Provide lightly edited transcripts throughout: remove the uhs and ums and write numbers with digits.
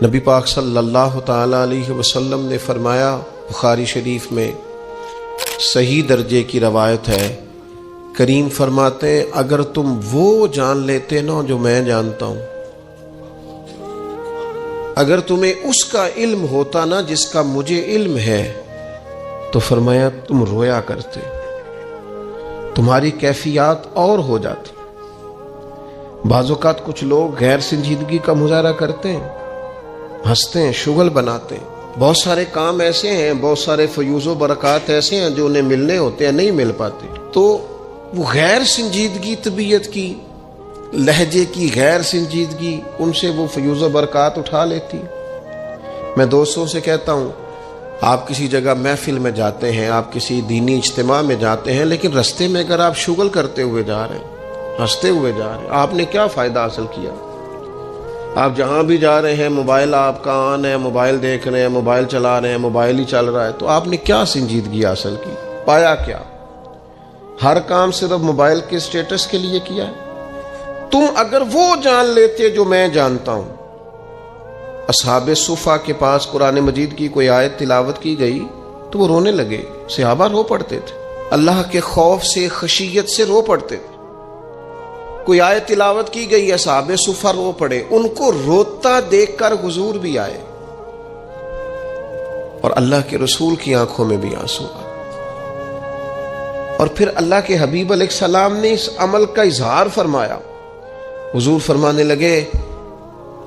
نبی پاک صلی اللہ تعالی علیہ وسلم نے فرمایا، بخاری شریف میں صحیح درجے کی روایت ہے، کریم فرماتے ہیں اگر تم وہ جان لیتے نا جو میں جانتا ہوں، اگر تمہیں اس کا علم ہوتا نا جس کا مجھے علم ہے، تو فرمایا تم رویا کرتے، تمہاری کیفیات اور ہو جاتی۔ بعض اوقات کچھ لوگ غیر سنجیدگی کا مظاہرہ کرتے ہیں، ہنستے ہیں، شغل بناتے ہیں، بہت سارے کام ایسے ہیں، بہت سارے فیوز و برکات ایسے ہیں جو انہیں ملنے ہوتے ہیں، نہیں مل پاتے، تو وہ غیر سنجیدگی طبیعت کی، لہجے کی غیر سنجیدگی، ان سے وہ فیوز و برکات اٹھا لیتی۔ میں دوستوں سے کہتا ہوں، آپ کسی جگہ محفل میں جاتے ہیں، آپ کسی دینی اجتماع میں جاتے ہیں، لیکن رستے میں اگر آپ شغل کرتے ہوئے جا رہے ہیں، ہنستے ہوئے جا رہے ہیں، آپ نے کیا فائدہ حاصل کیا؟ آپ جہاں بھی جا رہے ہیں، موبائل آپ کا آن ہے، موبائل دیکھ رہے ہیں، موبائل چلا رہے ہیں، موبائل ہی چل رہا ہے، تو آپ نے کیا سنجیدگی حاصل کی؟ پایا کیا؟ ہر کام صرف موبائل کے سٹیٹس کے لیے کیا ہے؟ تم اگر وہ جان لیتے جو میں جانتا ہوں۔ اصحاب صفا کے پاس قرآن مجید کی کوئی آیت تلاوت کی گئی تو وہ رونے لگے، صحابہ رو پڑتے تھے، اللہ کے خوف سے، خشیت سے رو پڑتے تھے۔ کوئی آیت تلاوت کی گئی، اصحاب صفا رو پڑے، ان کو روتا دیکھ کر حضور بھی آئے اور اللہ کے رسول کی آنکھوں میں بھی آنسو آئے، اور پھر اللہ کے حبیب علیہ السلام نے اس عمل کا اظہار فرمایا۔ حضور فرمانے لگے،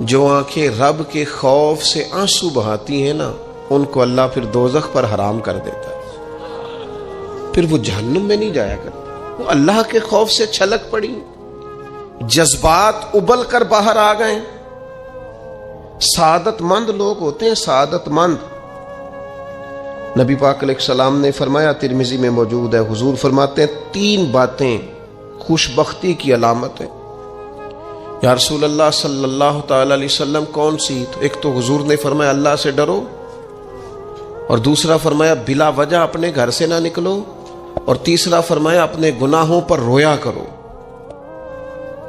جو آنکھیں رب کے خوف سے آنسو بہاتی ہیں نا، ان کو اللہ پھر دوزخ پر حرام کر دیتا ہے، پھر وہ جہنم میں نہیں جایا کرتا، وہ اللہ کے خوف سے چھلک پڑی، جذبات ابل کر باہر آ گئے۔ سعادت مند لوگ ہوتے ہیں، سعادت مند۔ نبی پاک علیہ السلام نے فرمایا، ترمذی میں موجود ہے، حضور فرماتے ہیں 3 باتیں خوش بختی کی علامت ہے۔ یا رسول اللہ صلی اللہ تعالی علیہ وسلم کون سی؟ تو ایک تو حضور نے فرمایا اللہ سے ڈرو، اور دوسرا فرمایا بلا وجہ اپنے گھر سے نہ نکلو، اور تیسرا فرمایا اپنے گناہوں پر رویا کرو۔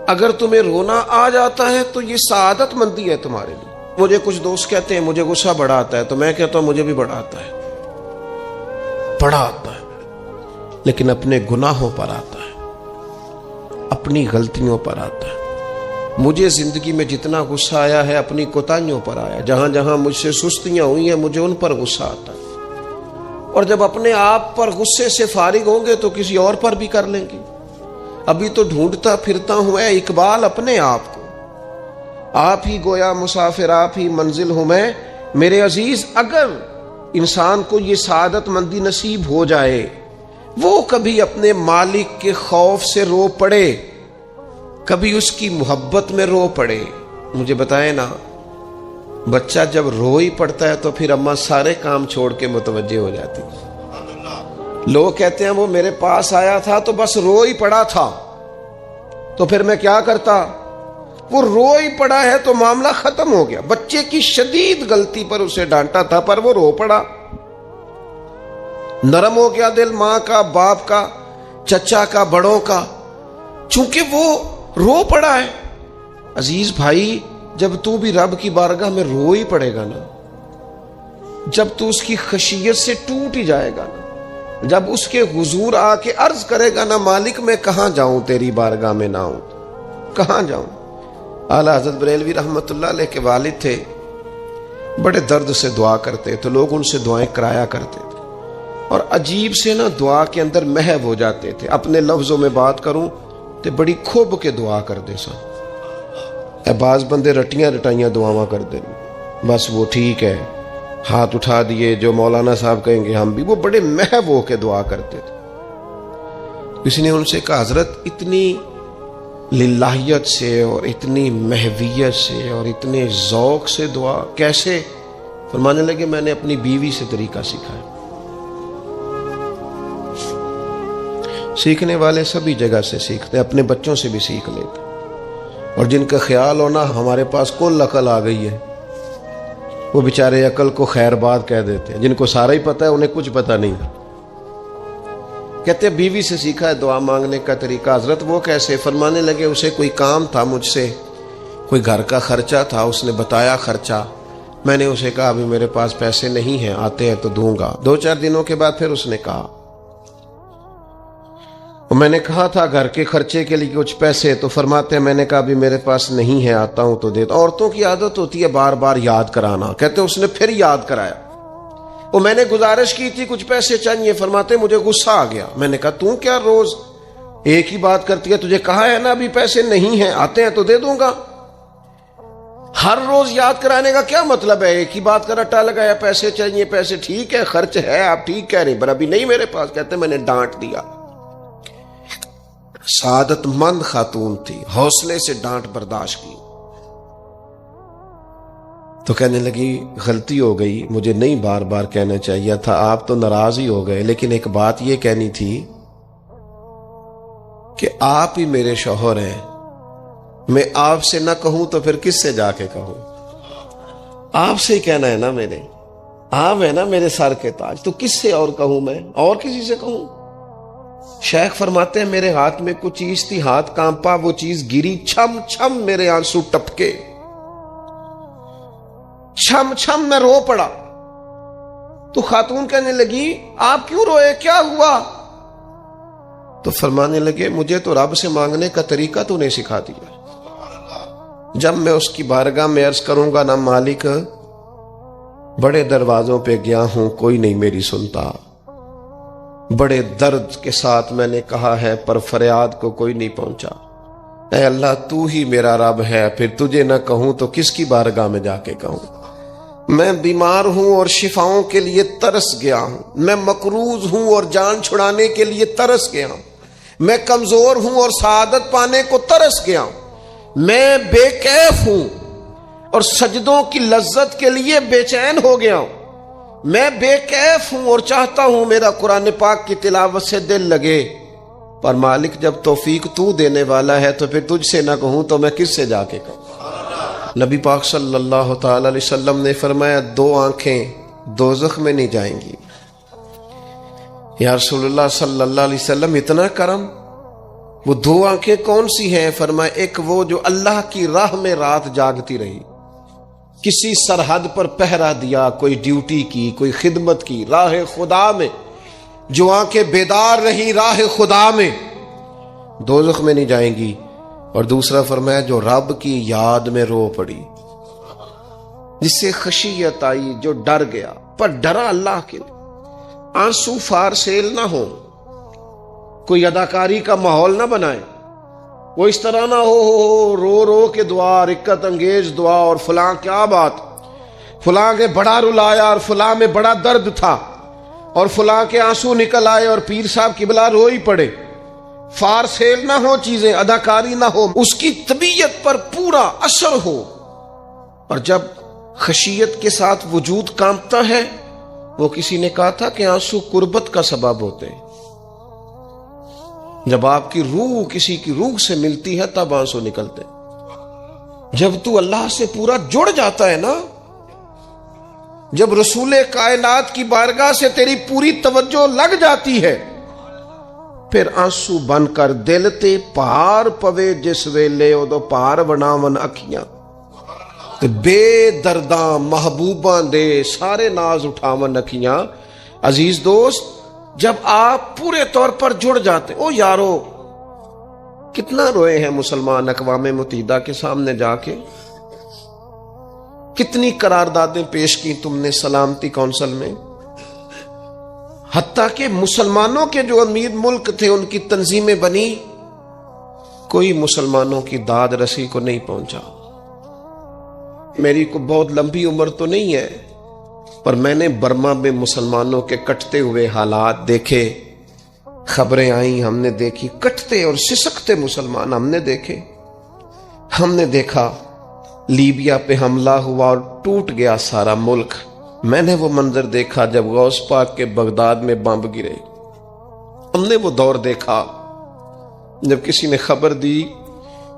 اگر تمہیں رونا آ جاتا ہے تو یہ سعادت مندی ہے تمہارے لیے۔ مجھے کچھ دوست کہتے ہیں مجھے غصہ بڑا آتا ہے، تو میں کہتا ہوں مجھے بھی بڑا آتا ہے، بڑا آتا ہے، لیکن اپنے گناہوں پر آتا ہے، اپنی غلطیوں پر آتا ہے۔ مجھے زندگی میں جتنا غصہ آیا ہے اپنی کوتاہیوں پر آیا، جہاں جہاں مجھ سے سستیاں ہوئی ہیں مجھے ان پر غصہ آتا ہے، اور جب اپنے آپ پر غصے سے فارغ ہوں گے تو کسی اور پر بھی کر لیں گے۔ ابھی تو ڈھونڈتا پھرتا ہوں اے اقبال اپنے آپ کو، آپ ہی گویا مسافر، آپ ہی منزل ہوں میں۔ میرے عزیز، اگر انسان کو یہ سعادت مندی نصیب ہو جائے، وہ کبھی اپنے مالک کے خوف سے رو پڑے، کبھی اس کی محبت میں رو پڑے۔ مجھے بتائیں نا، بچہ جب رو ہی پڑتا ہے تو پھر اماں سارے کام چھوڑ کے متوجہ ہو جاتی۔ لوگ کہتے ہیں وہ میرے پاس آیا تھا تو بس رو ہی پڑا تھا، تو پھر میں کیا کرتا؟ وہ رو ہی پڑا ہے تو معاملہ ختم ہو گیا۔ بچے کی شدید غلطی پر اسے ڈانٹا تھا، پر وہ رو پڑا، نرم ہو گیا دل ماں کا، باپ کا، چچا کا، بڑوں کا، چونکہ وہ رو پڑا ہے۔ عزیز بھائی، جب تو بھی رب کی بارگاہ میں رو ہی پڑے گا نا، جب تو اس کی خشیت سے ٹوٹ ہی جائے گا نا، جب اس کے حضور آ کے عرض کرے گا نا، مالک میں کہاں جاؤں تیری بارگاہ میں نہ ہوں، کہاں جاؤں؟ اعلیٰ حضرت بریلوی رحمۃ اللہ علیہ کے والد تھے، بڑے درد سے دعا کرتے تو لوگ ان سے دعائیں کرایا کرتے تھے، اور عجیب سے نا دعا کے اندر محو ہو جاتے تھے۔ اپنے لفظوں میں بات کروں تو بڑی کھوب کے دعا کر دے سن، اے بعض بندے رٹیاں رٹائیاں دعاواں کر دیں، بس وہ ٹھیک ہے، ہاتھ اٹھا دیے، جو مولانا صاحب کہیں گے ہم بھی، وہ بڑے محو ہو کے دعا کرتے تھے۔ کسی نے ان سے کہا حضرت اتنی للہیت سے اور اتنی محویت سے اور اتنے ذوق سے دعا کیسے؟ فرمانے لگے میں نے اپنی بیوی سے طریقہ سیکھا ہے۔ سیکھنے والے سبھی جگہ سے سیکھتے، اپنے بچوں سے بھی سیکھ لیتے، اور جن کا خیال ہونا ہمارے پاس کل عقل آ گئی ہے، وہ بیچارے عقل کو خیر بات کہہ دیتے ہیں، جن کو سارا ہی پتہ ہے انہیں کچھ پتہ نہیں۔ کہتے بیوی سے سیکھا ہے دعا مانگنے کا طریقہ۔ حضرت وہ کیسے؟ فرمانے لگے اسے کوئی کام تھا مجھ سے، کوئی گھر کا خرچہ تھا، اس نے بتایا خرچہ، میں نے اسے کہا ابھی میرے پاس پیسے نہیں ہیں، آتے ہیں تو دوں گا۔ 2-4 دنوں کے بعد پھر اس نے کہا، میں نے کہا تھا گھر کے خرچے کے لیے کچھ پیسے، تو فرماتے ہیں میں نے کہا ابھی میرے پاس نہیں ہے، آتا ہوں تو دیتا۔ عورتوں کی عادت ہوتی ہے بار بار یاد کرانا، کہتے اس نے پھر یاد کرایا، وہ میں نے گزارش کی تھی کچھ پیسے چاہیے، فرماتے مجھے غصہ آ گیا۔ میں نے کہا تو کیا روز ایک ہی بات کرتی ہے، تجھے کہا ہے نا ابھی پیسے نہیں ہیں، آتے ہیں تو دے دوں گا۔ ہر روز یاد کرانے کا کیا مطلب ہے؟ ایک ہی بات کا رٹا لگایا، پیسے چاہیے پیسے، ٹھیک ہے خرچ ہے، آپ ٹھیک کہہ رہے، پر ابھی نہیں میرے پاس۔ کہتے میں نے ڈانٹ دیا۔ سعادت مند خاتون تھی، حوصلے سے ڈانٹ برداشت کی۔ تو کہنے لگی غلطی ہو گئی، مجھے نہیں بار بار کہنا چاہیے تھا، آپ تو ناراض ہی ہو گئے، لیکن ایک بات یہ کہنی تھی کہ آپ ہی میرے شوہر ہیں، میں آپ سے نہ کہوں تو پھر کس سے جا کے کہوں؟ آپ سے ہی کہنا ہے نا، میرے آپ ہے نا میرے سر کے تاج، تو کس سے اور کہوں؟ میں اور کسی سے کہوں؟ شیخ فرماتے ہیں میرے ہاتھ میں کچھ چیز تھی، ہاتھ کانپا، وہ چیز گری، چھم چھم میرے آنسو ٹپکے، چھم چھم میں رو پڑا۔ تو خاتون کہنے لگی آپ کیوں روئے، کیا ہوا؟ تو فرمانے لگے مجھے تو رب سے مانگنے کا طریقہ تو نہیں سکھا دیا، جب میں اس کی بارگاہ میں عرض کروں گا نا مالک بڑے دروازوں پہ گیا ہوں کوئی نہیں میری سنتا، بڑے درد کے ساتھ میں نے کہا ہے پر فریاد کو کوئی نہیں پہنچا، اے اللہ تو ہی میرا رب ہے، پھر تجھے نہ کہوں تو کس کی بارگاہ میں جا کے کہوں؟ میں بیمار ہوں اور شفاؤں کے لیے ترس گیا ہوں، میں مقروض ہوں اور جان چھڑانے کے لیے ترس گیا ہوں، میں کمزور ہوں اور سعادت پانے کو ترس گیا ہوں، میں بے کیف ہوں اور سجدوں کی لذت کے لیے بے چین ہو گیا ہوں، میں بے کیف ہوں اور چاہتا ہوں میرا قرآن پاک کی تلاوت سے دل لگے، پر مالک جب توفیق تو دینے والا ہے تو پھر تجھ سے نہ کہوں تو میں کس سے جا کے کہوں؟ نبی پاک صلی اللہ تعالی علیہ وسلم نے فرمایا 2 آنکھیں دوزخ میں نہیں جائیں گی۔ یا رسول اللہ صلی اللہ علیہ وسلم اتنا کرم، وہ 2 آنکھیں کون سی ہیں؟ فرمایا ایک وہ جو اللہ کی راہ میں رات جاگتی رہی، کسی سرحد پر پہرا دیا، کوئی ڈیوٹی کی، کوئی خدمت کی راہ خدا میں، جو آنکھیں بیدار رہی راہ خدا میں دوزخ میں نہیں جائیں گی۔ اور دوسرا فرمایا جو رب کی یاد میں رو پڑی، جس سے خشیت آئی، جو ڈر گیا پر ڈرا اللہ کے لیے، آنسو فارسیل نہ ہو، کوئی اداکاری کا ماحول نہ بنائے، وہ اس طرح نہ ہو رو رو کے دعا، رکت انگیز دعا، اور فلاں کیا بات، فلاں کے بڑا رلایا اور فلاں میں بڑا درد تھا اور فلاں کے آنسو نکل آئے اور پیر صاحب قبلہ رو ہی پڑے۔ فارسیل نہ ہو چیزیں، اداکاری نہ ہو، اس کی طبیعت پر پورا اثر ہو۔ اور جب خشیت کے ساتھ وجود کانپتا ہے، وہ کسی نے کہا تھا کہ آنسو قربت کا سبب ہوتے ہیں، جب آپ کی روح کسی کی روح سے ملتی ہے تب آنسو نکلتے ہیں۔ جب تو اللہ سے پورا جڑ جاتا ہے نا، جب رسول کائنات کی بارگاہ سے تیری پوری توجہ لگ جاتی ہے، پھر آنسو بن کر دل تے پار پوے جس ویلے ادو پار بناون اکھیاں، تے بے درداں محبوباں دے سارے ناز اٹھاون اکھیاں۔ عزیز دوست، جب آپ پورے طور پر جڑ جاتے، او یارو کتنا روئے ہیں مسلمان اقوام متحدہ کے سامنے جا کے، کتنی قراردادیں پیش کی تم نے سلامتی کونسل میں، حتیٰ کہ مسلمانوں کے جو امیر ملک تھے ان کی تنظیمیں بنی، کوئی مسلمانوں کی داد رسی کو نہیں پہنچا۔ میری کو بہت لمبی عمر تو نہیں ہے، پر میں نے برما میں مسلمانوں کے کٹتے ہوئے حالات دیکھے، خبریں آئیں، ہم نے دیکھی کٹتے اور سسکتے مسلمان ہم نے دیکھے۔ ہم نے دیکھا لیبیا پہ حملہ ہوا اور ٹوٹ گیا سارا ملک۔ میں نے وہ منظر دیکھا جب غوث پاک کے بغداد میں بمب گرے۔ ہم نے وہ دور دیکھا جب کسی نے خبر دی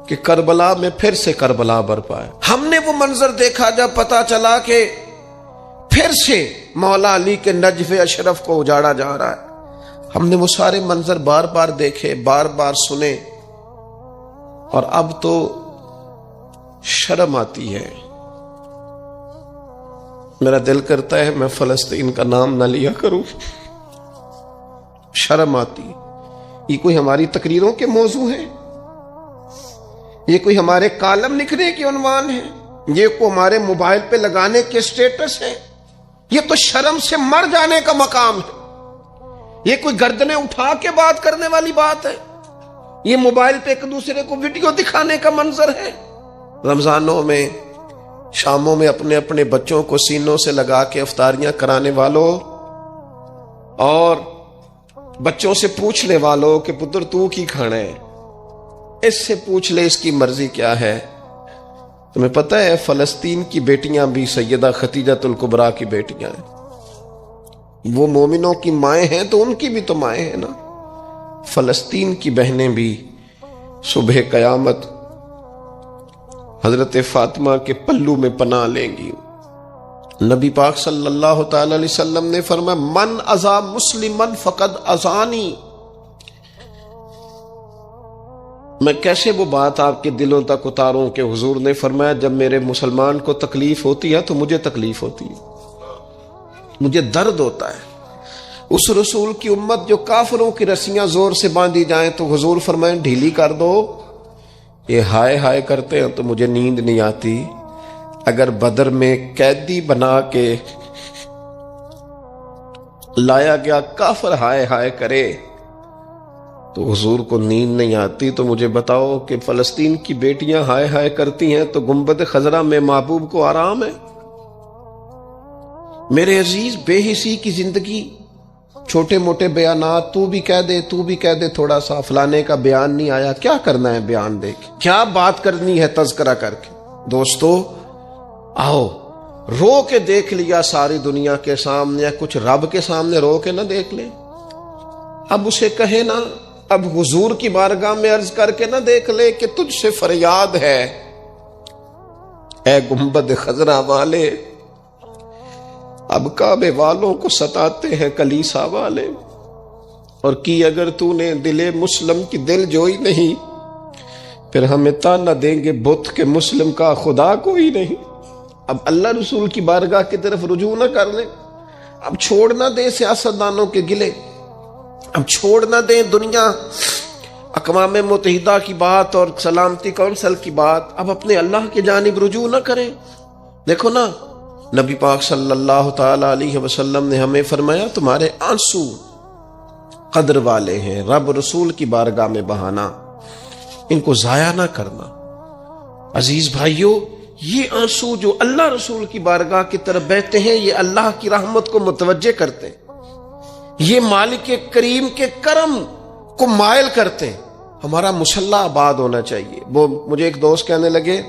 کہ کربلا میں پھر سے کربلا برپا ہے۔ ہم نے وہ منظر دیکھا جب پتا چلا کہ پھر سے مولا علی کے نجف اشرف کو اجاڑا جا رہا ہے۔ ہم نے وہ سارے منظر بار بار دیکھے، بار بار سنے، اور اب تو شرم آتی ہے میرا دل کرتا ہے میں فلسطین کا نام نہ لیا کروں، شرم آتی۔ یہ کوئی ہماری تقریروں کے موضوع ہیں؟ یہ کوئی ہمارے کالم لکھنے کے عنوان ہے؟ یہ کوئی ہمارے موبائل پہ لگانے کے سٹیٹس ہے؟ یہ تو شرم سے مر جانے کا مقام ہے۔ یہ کوئی گردنیں اٹھا کے بات کرنے والی بات ہے؟ یہ موبائل پہ ایک دوسرے کو ویڈیو دکھانے کا منظر ہے؟ رمضانوں میں، شاموں میں اپنے اپنے بچوں کو سینوں سے لگا کے افطاریاں کرانے والوں اور بچوں سے پوچھنے والوں کہ پتر تو کی کھانا ہے، اس سے پوچھ لے اس کی مرضی کیا ہے۔ تمہیں پتہ ہے فلسطین کی بیٹیاں بھی سیدہ خدیجہ الکبریٰ کی بیٹیاں ہیں، وہ مومنوں کی مائیں ہیں تو ان کی بھی تو مائیں ہیں نا۔ فلسطین کی بہنیں بھی صبح قیامت حضرت فاطمہ کے پلو میں پناہ لیں گی۔ نبی پاک صلی اللہ تعالی علیہ وسلم نے فرمایا من اذا مسلمن فقد اذانی۔ میں کیسے وہ بات آپ کے دلوں تک اتاروں کہ حضور نے فرمایا جب میرے مسلمان کو تکلیف ہوتی ہے تو مجھے تکلیف ہوتی ہے، مجھے درد ہوتا ہے۔ اس رسول کی امت جو کافروں کی رسیاں زور سے باندھی جائیں تو حضور فرمائیں ڈھیلی کر دو، یہ ہائے ہائے کرتے ہیں تو مجھے نیند نہیں آتی۔ اگر بدر میں قیدی بنا کے لایا گیا کافر ہائے ہائے کرے تو حضور کو نیند نہیں آتی، تو مجھے بتاؤ کہ فلسطین کی بیٹیاں ہائے ہائے کرتی ہیں تو گنبد خضرا میں محبوب کو آرام ہے؟ میرے عزیز، بے حسی کی زندگی، چھوٹے موٹے بیانات، تو بھی کہہ دے تھوڑا سا فلانے کا بیان نہیں آیا، کیا کرنا ہے بیان دے کے؟ کیا بات کرنی ہے تذکرہ کر کے؟ دوستو آؤ، رو کے دیکھ لیا ساری دنیا کے سامنے، کچھ رب کے سامنے رو کے نہ دیکھ لیں؟ اب اسے کہے نا، اب حضور کی بارگاہ میں عرض کر کے نہ دیکھ لے کہ تجھ سے فریاد ہے اے گنبد خضرا والے، اب کعبے والوں کو ستاتے ہیں کلیسا والے، اور کی اگر تو نے دل مسلم کی دل جوئی نہیں، پھر ہمیں تانا دیں گے بت کے مسلم کا خدا کوئی نہیں۔ اب اللہ رسول کی بارگاہ کی طرف رجوع نہ کر لیں، اب چھوڑ نہ دیں سیاستدانوں کے گلے، اب چھوڑ نہ دیں دنیا اقوام متحدہ کی بات اور سلامتی کونسل کی بات، اب اپنے اللہ کی جانب رجوع نہ کریں۔ دیکھو نا، نبی پاک صلی اللہ تعالی علیہ وسلم نے ہمیں فرمایا تمہارے آنسو قدر والے ہیں، رب رسول کی بارگاہ میں بہانا، ان کو ضائع نہ کرنا۔ عزیز بھائیو، یہ آنسو جو اللہ رسول کی بارگاہ کی طرف بہتے ہیں، یہ اللہ کی رحمت کو متوجہ کرتے ہیں، یہ مالک کریم کے کرم کو مائل کرتے ہیں۔ ہمارا مسلح آباد ہونا چاہیے۔ وہ مجھے ایک دوست کہنے لگے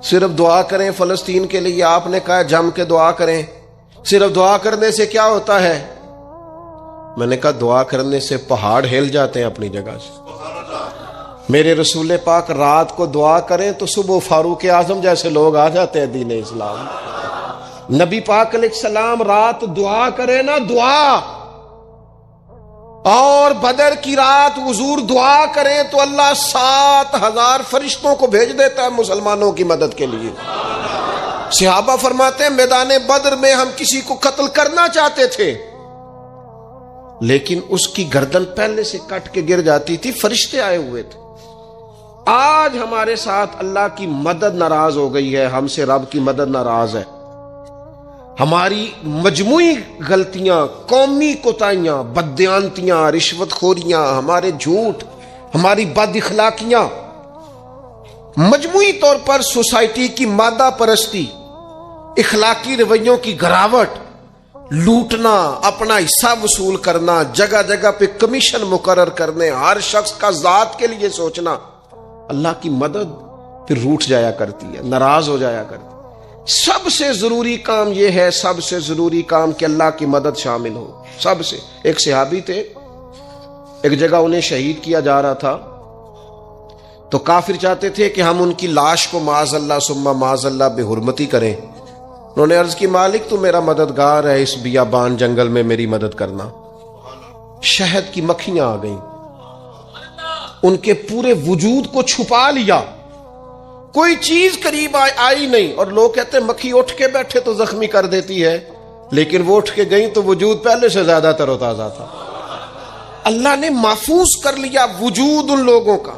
صرف دعا کریں فلسطین کے لیے، آپ نے کہا جم کے دعا کریں، صرف دعا کرنے سے کیا ہوتا ہے؟ میں نے کہا دعا کرنے سے پہاڑ ہل جاتے ہیں اپنی جگہ سے۔ میرے رسول پاک رات کو دعا کریں تو صبح فاروق اعظم جیسے لوگ آ جاتے ہیں دین اسلام۔ نبی پاک علیہ السلام رات دعا کریں نا، دعا، اور بدر کی رات حضور دعا کریں تو اللہ 7,000 فرشتوں کو بھیج دیتا ہے مسلمانوں کی مدد کے لیے۔ صحابہ فرماتے ہیں میدان بدر میں ہم کسی کو قتل کرنا چاہتے تھے لیکن اس کی گردن پہلے سے کٹ کے گر جاتی تھی، فرشتے آئے ہوئے تھے۔ آج ہمارے ساتھ اللہ کی مدد ناراض ہو گئی ہے، ہم سے رب کی مدد ناراض ہے۔ ہماری مجموعی غلطیاں، قومی کوتاہیاں، بددیانتیاں، رشوت خوریاں، ہمارے جھوٹ، ہماری بد اخلاقیاں، مجموعی طور پر سوسائٹی کی مادہ پرستی، اخلاقی رویوں کی گراوٹ، لوٹنا، اپنا حصہ وصول کرنا، جگہ جگہ پہ کمیشن مقرر کرنے، ہر شخص کا ذات کے لیے سوچنا، اللہ کی مدد پھر روٹھ جایا کرتی ہے، ناراض ہو جایا کرتی ہے۔ سب سے ضروری کام یہ ہے، سب سے ضروری کام کہ اللہ کی مدد شامل ہو۔ سب سے، ایک صحابی تھے، ایک جگہ انہیں شہید کیا جا رہا تھا تو کافر چاہتے تھے کہ ہم ان کی لاش کو معاذ اللہ ثم معاذ اللہ بے حرمتی کریں۔ انہوں نے عرض کی مالک تو میرا مددگار ہے، اس بیابان جنگل میں میری مدد کرنا۔ شہد کی مکھیاں آ گئیں، ان کے پورے وجود کو چھپا لیا، کوئی چیز قریب آئی نہیں. اور لوگ کہتے ہیں مکھی اٹھ کے بیٹھے تو زخمی کر دیتی ہے، لیکن وہ اٹھ کے گئی تو وجود پہلے سے زیادہ تر و تازہ تھا. اللہ نے محفوظ کر لیا وجود ان لوگوں کا،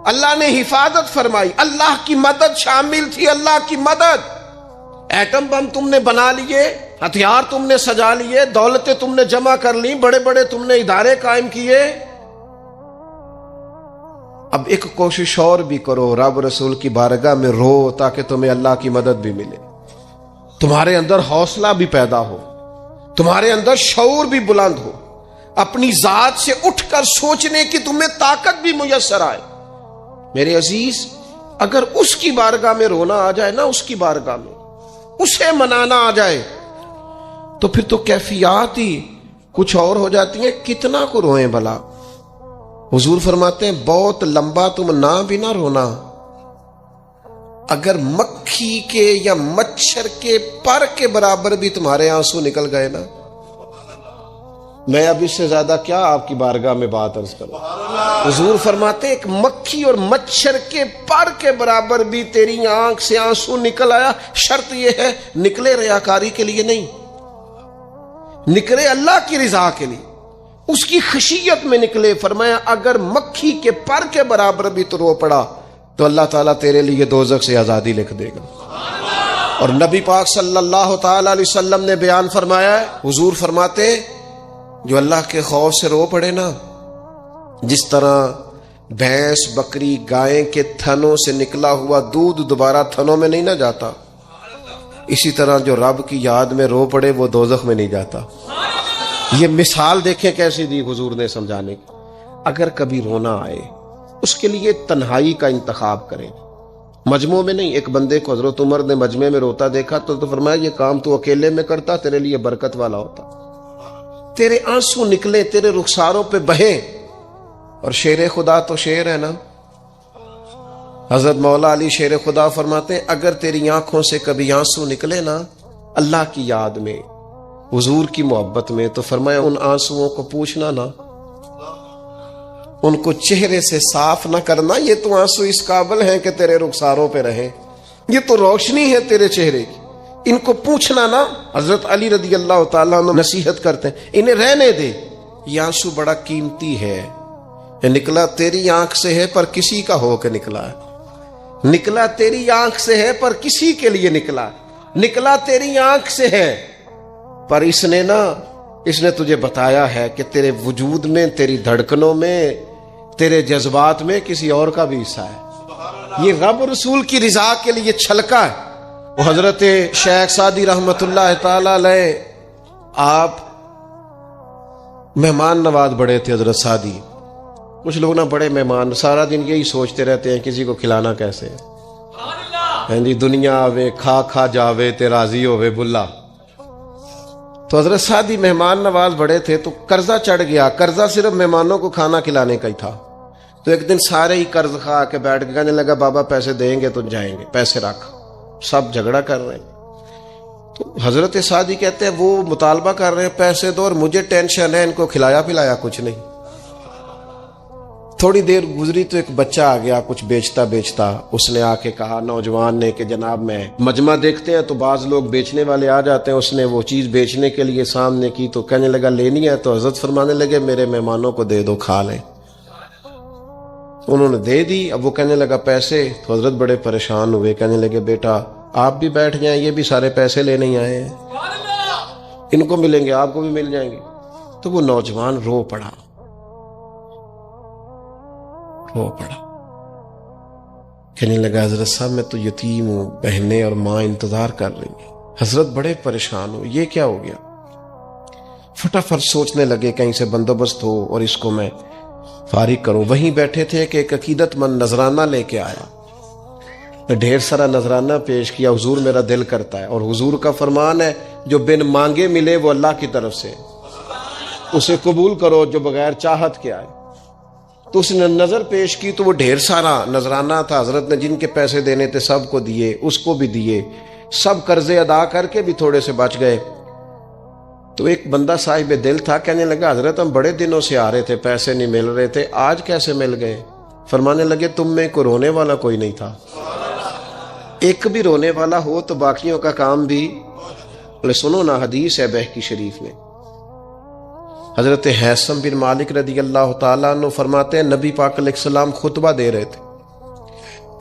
اللہ نے حفاظت فرمائی. اللہ کی مدد شامل تھی، اللہ کی مدد. ایٹم بم تم نے بنا لیے، ہتھیار تم نے سجا لیے، دولتیں تم نے جمع کر لی، بڑے بڑے تم نے ادارے قائم کیے. اب ایک کوشش اور بھی کرو، رب رسول کی بارگاہ میں رو تاکہ تمہیں اللہ کی مدد بھی ملے، تمہارے اندر حوصلہ بھی پیدا ہو، تمہارے اندر شعور بھی بلند ہو، اپنی ذات سے اٹھ کر سوچنے کی تمہیں طاقت بھی میسر آئے. میرے عزیز، اگر اس کی بارگاہ میں رونا آ جائے نا، اس کی بارگاہ میں اسے منانا آ جائے، تو پھر تو کیفیات ہی کچھ اور ہو جاتی ہیں. کتنا کو روئیں بھلا؟ حضور فرماتے ہیں بہت لمبا تم نہ بھی نہ رونا، اگر مکھی کے یا مچھر کے پر کے برابر بھی تمہارے آنسو نکل گئے نا. میں اب اس سے زیادہ کیا آپ کی بارگاہ میں بات عرض کروں. حضور فرماتے ہیں ایک مکھی اور مچھر کے پر کے برابر بھی تیری آنکھ سے آنسو نکل آیا، شرط یہ ہے نکلے ریاکاری کے لیے نہیں، نکلے اللہ کی رضا کے لیے، اس کی خشیت میں نکلے. فرمایا اگر مکھی کے پر کے برابر بھی تو رو پڑا تو اللہ تعالیٰ تیرے لیے دوزخ سے آزادی لکھ دے گا. اور نبی پاک صلی اللہ تعالی علیہ وسلم نے بیان فرمایا ہے، حضور فرماتے جو اللہ کے خوف سے رو پڑے نا، جس طرح بھینس بکری گائے کے تھنوں سے نکلا ہوا دودھ دوبارہ تھنوں میں نہیں نہ جاتا، اسی طرح جو رب کی یاد میں رو پڑے وہ دوزخ میں نہیں جاتا. یہ مثال دیکھیں کیسی دی حضور نے سمجھانے کی. اگر کبھی رونا آئے اس کے لیے تنہائی کا انتخاب کریں، مجمع میں نہیں. ایک بندے کو حضرت عمر نے مجمع میں روتا دیکھا تو فرمایا یہ کام تو اکیلے میں کرتا، تیرے لیے برکت والا ہوتا، تیرے آنسو نکلے، تیرے رخساروں پہ بہیں. اور شیر خدا تو شیر ہے نا. حضرت مولا علی شیر خدا فرماتے ہیں اگر تیری آنکھوں سے کبھی آنسو نکلے نا اللہ کی یاد میں، حضور کی محبت میں، تو فرمایا ان آنسوؤں کو پوچھنا نا، ان کو چہرے سے صاف نہ کرنا. یہ تو آنسو اس قابل ہیں کہ تیرے رخساروں پہ رہیں، یہ تو روشنی ہے تیرے چہرے کی، ان کو پوچھنا نا. حضرت علی رضی اللہ تعالیٰ عنہ نصیحت کرتے ہیں انہیں رہنے دے، یہ آنسو بڑا قیمتی ہے، یہ نکلا تیری آنکھ سے ہے پر کسی کا ہو کے نکلا ہے، نکلا تیری آنکھ سے ہے پر کسی کے لیے نکلا، نکلا تیری آنکھ سے ہے پر اس نے تجھے بتایا ہے کہ تیرے وجود میں، تیری دھڑکنوں میں، تیرے جذبات میں کسی اور کا بھی حصہ ہے. یہ رب رسول کی رضا کے لیے چھلکا ہے. وہ حضرت شیخ سعدی رحمت اللہ تعالی علیہ آپ مہمان نواز بڑے تھے. حضرت سعدی کچھ لوگ نا بڑے مہمان، سارا دن یہی سوچتے رہتے ہیں کسی کو کھلانا کیسے ہے جی، دنیا آوے کھا کھا جاوے تے راضی ہووے بلا. تو حضرت سعدی مہمان نواز بڑے تھے تو قرضہ چڑھ گیا. قرضہ صرف مہمانوں کو کھانا کھلانے کا ہی تھا. تو ایک دن سارے ہی قرض کھا کے بیٹھ کے کہنے لگا بابا پیسے دیں گے تو جائیں گے، پیسے رکھ. سب جھگڑا کر رہے ہیں. تو حضرت سعدی کہتے ہیں وہ مطالبہ کر رہے ہیں پیسے دو اور مجھے ٹینشن ہے، ان کو کھلایا پلایا کچھ نہیں. تھوڑی دیر گزری تو ایک بچہ آ گیا کچھ بیچتا بیچتا. اس نے آ کے کہا نوجوان نے کہ جناب میں مجمع دیکھتے ہیں تو بعض لوگ بیچنے والے آ جاتے ہیں. اس نے وہ چیز بیچنے کے لیے سامنے کی تو کہنے لگا لینی ہے. تو حضرت فرمانے لگے میرے مہمانوں کو دے دو کھا لیں. انہوں نے دے دی. اب وہ کہنے لگا پیسے. تو حضرت بڑے پریشان ہوئے، کہنے لگے بیٹا آپ بھی بیٹھ جائیں، یہ بھی سارے پیسے لینے ہی آئے ہیں، ان کو ملیں گے آپ کو بھی مل جائیں گے. تو وہ نوجوان رو پڑا. کہنے لگا حضرت صاحب میں تو یتیم ہوں، بہنیں اور ماں انتظار کر رہی ہیں. حضرت بڑے پریشان ہو، یہ کیا ہو گیا؟ فٹافٹ سوچنے لگے کہیں سے بندوبست ہو اور اس کو میں فارغ کروں. وہیں بیٹھے تھے کہ ایک عقیدت مند نذرانہ لے کے آیا. ڈھیر سارا نذرانہ پیش کیا. حضور میرا دل کرتا ہے، اور حضور کا فرمان ہے جو بن مانگے ملے وہ اللہ کی طرف سے، اسے قبول کرو جو بغیر چاہت کے آئے. تو اس نے نظر پیش کی تو وہ ڈھیر سارا نذرانہ تھا. حضرت نے جن کے پیسے دینے تھے سب کو دیے، اس کو بھی دیے. سب قرضے ادا کر کے بھی تھوڑے سے بچ گئے. تو ایک بندہ صاحب دل تھا، کہنے لگا حضرت ہم بڑے دنوں سے آ رہے تھے، پیسے نہیں مل رہے تھے، آج کیسے مل گئے؟ فرمانے لگے تم میں کوئی رونے والا کوئی نہیں تھا. ایک بھی رونے والا ہو تو باقیوں کا کام بھی سنو نا. حدیث ہے بہقی شریف میں, حضرت حیثم بن مالک رضی اللہ تعالیٰ عنہ فرماتے ہیں نبی پاک علیہ السلام خطبہ دے رہے تھے,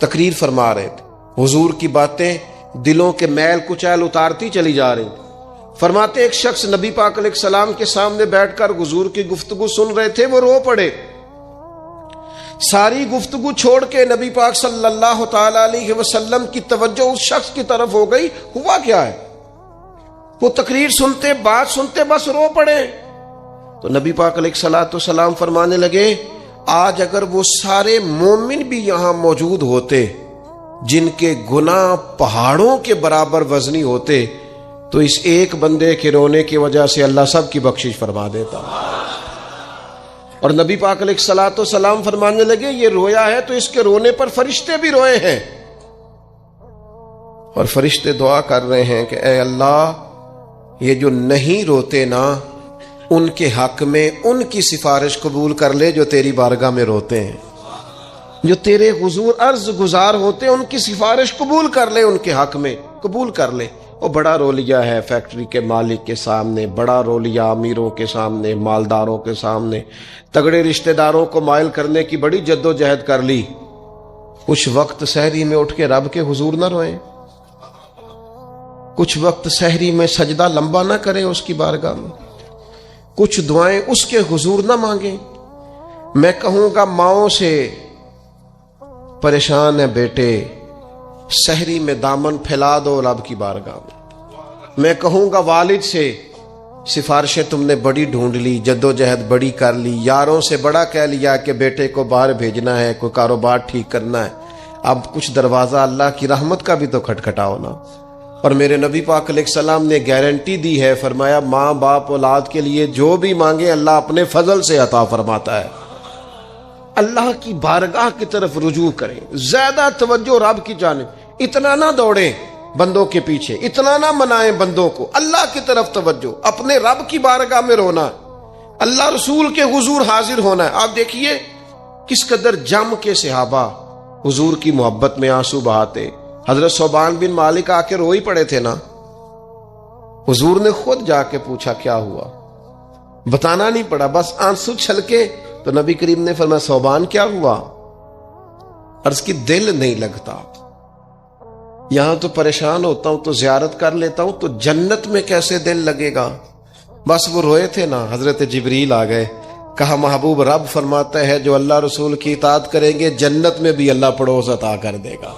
تقریر فرما رہے تھے, حضور کی باتیں دلوں کے میل کچیل اتارتی چلی جا رہی تھی. فرماتے ایک شخص نبی پاک علیہ السلام کے سامنے بیٹھ کر حضور کی گفتگو سن رہے تھے, وہ رو پڑے. ساری گفتگو چھوڑ کے نبی پاک صلی اللہ تعالی علیہ وسلم کی توجہ اس شخص کی طرف ہو گئی. ہوا کیا ہے؟ وہ تقریر سنتے, بات سنتے بس رو پڑے. تو نبی پاک علیہ الصلوۃ والسلام فرمانے لگے آج اگر وہ سارے مومن بھی یہاں موجود ہوتے جن کے گناہ پہاڑوں کے برابر وزنی ہوتے تو اس ایک بندے کے رونے کی وجہ سے اللہ سب کی بخشش فرما دیتا. اور نبی پاک علیہ الصلوۃ والسلام فرمانے لگے یہ رویا ہے تو اس کے رونے پر فرشتے بھی روئے ہیں, اور فرشتے دعا کر رہے ہیں کہ اے اللہ یہ جو نہیں روتے نا ان کے حق میں ان کی سفارش قبول کر لے جو تیری بارگاہ میں روتے ہیں, جو تیرے حضور عرض گزار ہوتے ہیں ان کی سفارش قبول کر لے, ان کے حق میں قبول کر لے. وہ بڑا رو لیا ہے فیکٹری کے مالک کے سامنے, بڑا رو لیا امیروں کے سامنے, مالداروں کے سامنے, تگڑے رشتہ داروں کو مائل کرنے کی بڑی جد و جہد کر لی. کچھ وقت سحری میں اٹھ کے رب کے حضور نہ روئیں, کچھ وقت سحری میں سجدہ لمبا نہ کریں اس کی بارگاہ میں, کچھ دعائیں اس کے حضور نہ مانگیں. میں کہوں گا ماؤں سے پریشان ہے بیٹے, سحری میں دامن پھیلا دو رب کی بارگاہ میں. میں کہوں گا والد سے سفارشیں تم نے بڑی ڈھونڈ لی, جد و جہد بڑی کر لی, یاروں سے بڑا کہہ لیا کہ بیٹے کو باہر بھیجنا ہے, کوئی کاروبار ٹھیک کرنا ہے, اب کچھ دروازہ اللہ کی رحمت کا بھی تو کھٹکھٹاؤ نا. اور میرے نبی پاک علیہ السلام نے گارنٹی دی ہے, فرمایا ماں باپ اولاد کے لیے جو بھی مانگے اللہ اپنے فضل سے عطا فرماتا ہے. اللہ کی بارگاہ کی طرف رجوع کریں, زیادہ توجہ رب کی جانب, اتنا نہ دوڑیں بندوں کے پیچھے, اتنا نہ منائیں بندوں کو, اللہ کی طرف توجہ, اپنے رب کی بارگاہ میں رونا, اللہ رسول کے حضور حاضر ہونا ہے. آپ دیکھیے کس قدر جم کے صحابہ حضور کی محبت میں آنسو بہاتے. حضرت ثوبان بن مالک آ کے رو ہی پڑے تھے نا, حضور نے خود جا کے پوچھا کیا ہوا, بتانا نہیں پڑا, بس آنسو چھلکے. تو نبی کریم نے فرمایا ثوبان کیا ہوا؟ عرض کی دل نہیں لگتا, یہاں تو پریشان ہوتا ہوں تو زیارت کر لیتا ہوں, تو جنت میں کیسے دل لگے گا. بس وہ روئے تھے نا, حضرت جبریل آ گئے, کہا محبوب رب فرماتا ہے جو اللہ رسول کی اطاعت کریں گے جنت میں بھی اللہ پڑوس عطا کر دے گا.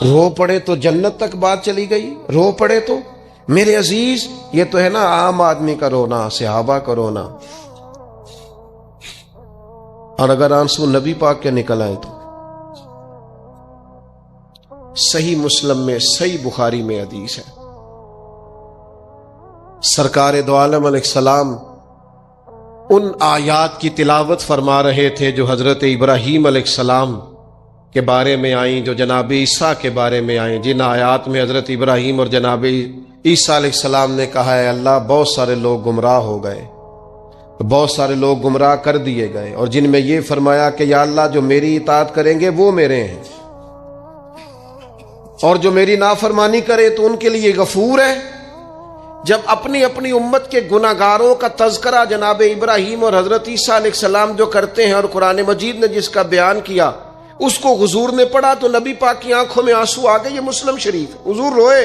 رو پڑے تو جنت تک بات چلی گئی, رو پڑے تو میرے عزیز یہ تو ہے نا عام آدمی کا رونا, صحابہ کا رونا. اور اگر آنسو نبی پاک کے نکل آئے تو صحیح مسلم میں, صحیح بخاری میں حدیث ہے, سرکار دو عالم علیہ السلام ان آیات کی تلاوت فرما رہے تھے جو حضرت ابراہیم علیہ السلام کے بارے میں آئیں, جو جناب عیسیٰ کے بارے میں آئیں, جن آیات میں حضرت ابراہیم اور جناب عیسیٰ علیہ السلام نے کہا ہے اللہ بہت سارے لوگ گمراہ ہو گئے, بہت سارے لوگ گمراہ کر دیے گئے, اور جن میں یہ فرمایا کہ یا اللہ جو میری اطاعت کریں گے وہ میرے ہیں, اور جو میری نافرمانی کرے تو ان کے لیے غفور ہے. جب اپنی اپنی امت کے گناہگاروں کا تذکرہ جناب ابراہیم اور حضرت عیسیٰ علیہ السلام جو کرتے ہیں, اور قرآن مجید نے جس کا بیان کیا اس کو حضور نے پڑھا تو نبی پاک کی آنکھوں میں آنسو آ گئے. یہ مسلم شریف, حضور روئے.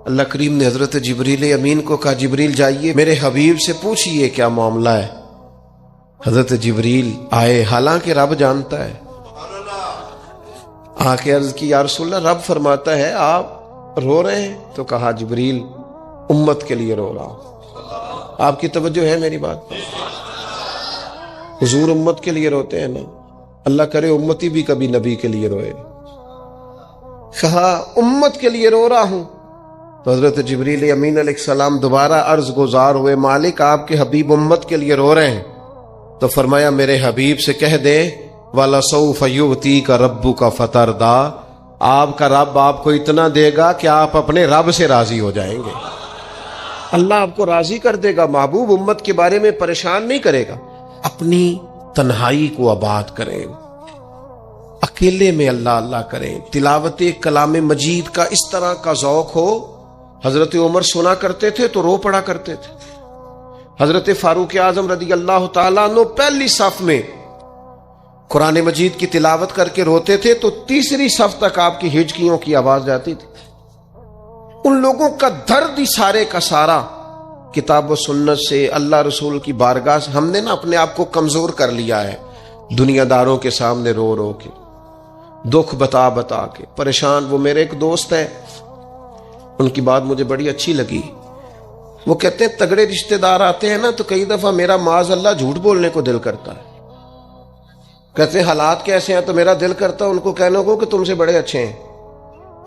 اللہ کریم نے حضرت جبریل امین کو کہا جبریل جائیے میرے حبیب سے پوچھئے کیا معاملہ ہے. حضرت جبریل آئے, حالانکہ رب جانتا ہے, آ کے عرض کی یا رسول اللہ رب فرماتا ہے آپ رو رہے ہیں, تو کہا جبریل امت کے لیے رو رہا ہوں. آپ کی توجہ ہے میری بات؟ حضور امت کے لیے روتے ہیں نا, اللہ کرے امتی بھی کبھی نبی کے لیے روئے. کہا امت کے لیے رو رہا ہوں. تو حضرت جبریل امین علیہ السلام دوبارہ عرض گزار ہوئے مالک آپ کے حبیب امت کے لیے رو رہے ہیں. تو فرمایا میرے حبیب سے کہہ دے وَلَسَوْفَ يُؤْتِيكَ رَبُّكَ فَتَرْضَىٰ, آپ کا رب آپ کو اتنا دے گا کہ آپ اپنے رب سے راضی ہو جائیں گے. اللہ آپ کو راضی کر دے گا. محبوب امت کے بارے میں پریشان نہیں کرے گا. اپنی تنہائی کو آباد کریں, اکیلے میں اللہ اللہ کریں، تلاوت کلام مجید کا اس طرح کا ذوق ہو۔ حضرت عمر سنا کرتے تھے تو رو پڑا کرتے تھے۔ حضرت فاروق اعظم رضی اللہ تعالیٰ عنہ پہلی صف میں قرآن مجید کی تلاوت کر کے روتے تھے تو تیسری صف تک آپ کی ہچکیوں کی آواز جاتی تھی۔ ان لوگوں کا درد ہی سارے کا سارا کتاب و سنت سے، اللہ رسول کی بارگاہ سے۔ ہم نے نا اپنے آپ کو کمزور کر لیا ہے، دنیا داروں کے سامنے رو رو کے، دکھ بتا بتا کے پریشان۔ وہ میرے ایک دوست ہے، ان کی بات مجھے بڑی اچھی لگی۔ وہ کہتے ہیں تگڑے رشتہ دار آتے ہیں نا تو کئی دفعہ میرا معاذ اللہ جھوٹ بولنے کو دل کرتا ہے۔ کہتے ہیں حالات کیسے ہیں تو میرا دل کرتا ہے ان کو کہنے کو کہ تم سے بڑے اچھے ہیں،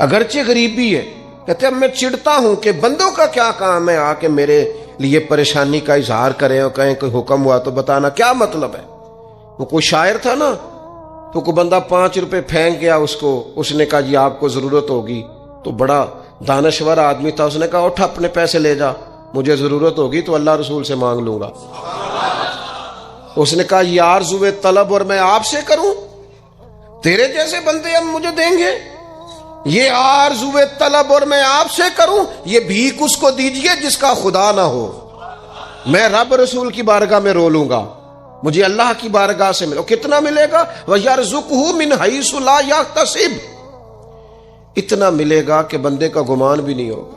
اگرچہ غریبی ہے۔ کہتے ہیں میں چڑھتا ہوں کہ بندوں کا کیا کام ہے آ کے میرے لیے پریشانی کا اظہار کریں اور کہیں کوئی حکم ہوا تو بتانا، کیا مطلب ہے؟ وہ کوئی شاعر تھا نا، تو کوئی بندہ 5 روپے پھینک گیا اس کو، اس نے کہا جی آپ کو ضرورت ہوگی، تو بڑا دانشور آدمی تھا، اس نے کہا اٹھ اپنے پیسے لے جا، مجھے ضرورت ہوگی تو اللہ رسول سے مانگ لوں گا۔ اس نے کہا یہ آرزوئے طلب اور میں آپ سے کروں، تیرے جیسے بندے اب مجھے دیں گے؟ یہ آرزوئے طلب اور میں آپ سے کروں، یہ بھیک اس کو دیجئے جس کا خدا نہ ہو۔ میں رب رسول کی بارگاہ میں رو لوں گا، مجھے اللہ کی بارگاہ سے ملے۔ کتنا ملے گا؟ وَيَرْزُقْهُ مِنْ حَيْثُ لَا يَحْتَسِبُ، اتنا ملے گا کہ بندے کا گمان بھی نہیں ہوگا۔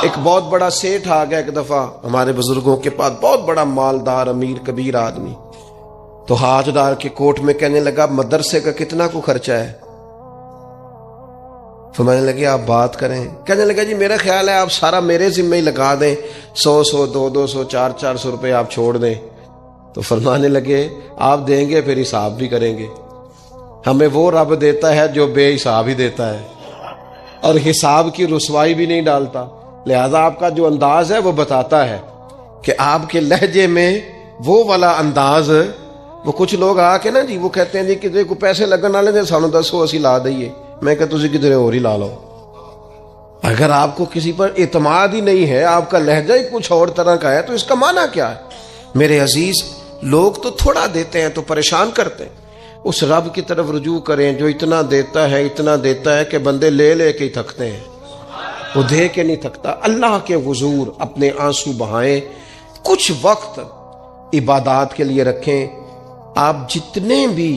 ایک بہت بڑا سیٹھ آ گیا ایک دفعہ ہمارے بزرگوں کے پاس، بہت بڑا مالدار امیر کبیر آدمی، تو حاجدار کے کوٹ میں کہنے لگا مدرسے کا کتنا کو خرچہ ہے؟ فرمانے لگے آپ بات کریں۔ کہنے لگا جی میرا خیال ہے آپ سارا میرے ذمہ ہی لگا دیں، 100 200 400 روپے آپ چھوڑ دیں۔ تو فرمانے لگے آپ دیں گے پھر حساب بھی کریں گے، ہمیں وہ رب دیتا ہے جو بے حساب ہی دیتا ہے اور حساب کی رسوائی بھی نہیں ڈالتا، لہذا آپ کا جو انداز ہے وہ بتاتا ہے کہ آپ کے لہجے میں وہ والا انداز۔ وہ کچھ لوگ آ کے نا جی وہ کہتے ہیں جی کسی کو پیسے لگن والے نے سانو دسو اسی لا دئیے، میں کہ تسی کدھر اور ہی لا لو۔ اگر آپ کو کسی پر اعتماد ہی نہیں ہے، آپ کا لہجہ ہی کچھ اور طرح کا ہے، تو اس کا معنی کیا ہے؟ میرے عزیز، لوگ تو تھوڑا دیتے ہیں تو پریشان کرتے ہیں، اس رب کی طرف رجوع کریں جو اتنا دیتا ہے کہ بندے لے لے کے ہی تھکتے ہیں، وہ دے کے نہیں تھکتا۔ اللہ کے حضور اپنے آنسو بہائیں، کچھ وقت عبادات کے لیے رکھیں۔ آپ جتنے بھی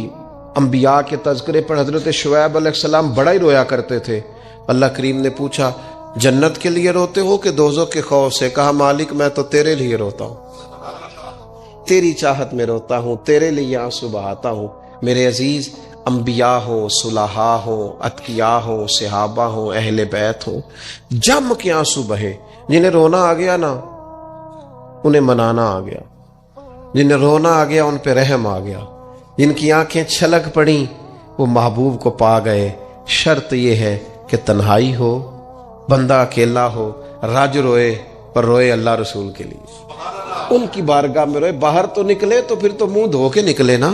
انبیاء کے تذکرے پر، حضرت شعیب علیہ السلام بڑا ہی رویا کرتے تھے۔ اللہ کریم نے پوچھا جنت کے لیے روتے ہو کہ دوزخ کے خوف سے؟ کہا مالک میں تو تیرے لیے روتا ہوں، تیری چاہت میں روتا ہوں، تیرے لیے آنسو بہاتا ہوں۔ میرے عزیز، انبیاء ہوں، صلحاء ہوں، اتقیاء ہوں، صحابہ ہوں، اہل بیت ہوں، جم کے آنسو بہے۔ جنہیں رونا آ گیا نا انہیں منانا آ گیا، جنہیں رونا آ گیا ان پہ رحم آ گیا، جن کی آنکھیں چھلک پڑیں وہ محبوب کو پا گئے۔ شرط یہ ہے کہ تنہائی ہو، بندہ اکیلا ہو، رج روئے پر روئے اللہ رسول کے لیے، ان کی بارگاہ میں روئے۔ باہر تو نکلے تو پھر تو منہ دھو کے نکلے نا،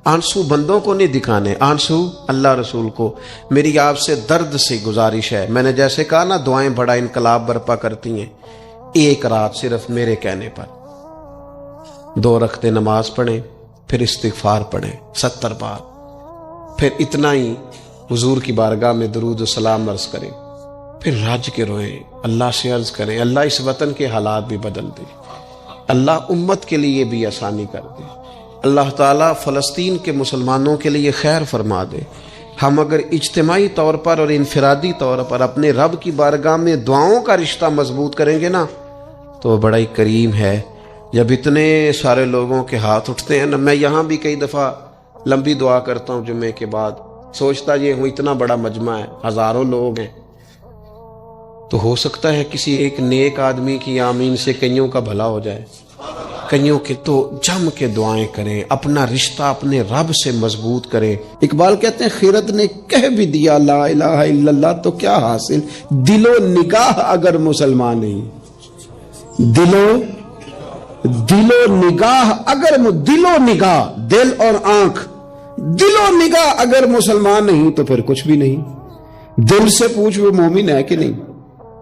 آنسو بندوں کو نہیں دکھانے، آنسو اللہ رسول کو۔ میری آپ سے درد سے گزارش ہے، میں نے جیسے کہا نا دعائیں بڑا انقلاب برپا کرتی ہیں، ایک رات صرف میرے کہنے پر 2 رکعتیں نماز پڑھیں، پھر استغفار پڑھیں 70 بار، پھر اتنا ہی حضور کی بارگاہ میں درود و سلام عرض کریں، پھر رج کے روئیں، اللہ سے عرض کریں اللہ اس وطن کے حالات بھی بدل دے، اللہ امت کے لیے بھی آسانی کر دے، اللہ تعالیٰ فلسطین کے مسلمانوں کے لیے خیر فرما دے۔ ہم اگر اجتماعی طور پر اور انفرادی طور پر اپنے رب کی بارگاہ میں دعاؤں کا رشتہ مضبوط کریں گے نا تو بڑا ہی کریم ہے۔ جب اتنے سارے لوگوں کے ہاتھ اٹھتے ہیں نا، میں یہاں بھی کئی دفعہ لمبی دعا کرتا ہوں جمعے کے بعد، سوچتا یہ ہوں اتنا بڑا مجمع ہے، ہزاروں لوگ ہیں، تو ہو سکتا ہے کسی ایک نیک آدمی کی آمین سے کئیوں کا بھلا ہو جائے، کئیوں کے۔ تو جم کے دعائیں کریں، اپنا رشتہ اپنے رب سے مضبوط کریں۔ اقبال کہتے ہیں خیرت نے کہہ بھی دیا لا الہ الا اللہ تو کیا حاصل، دل و نگاہ اگر مسلمان نہیں، دل و نگاہ اگر دل و نگاہ، دل اور آنکھ، دل و نگاہ اگر مسلمان نہیں تو پھر کچھ بھی نہیں۔ دل سے پوچھ وہ مومن ہے کہ نہیں،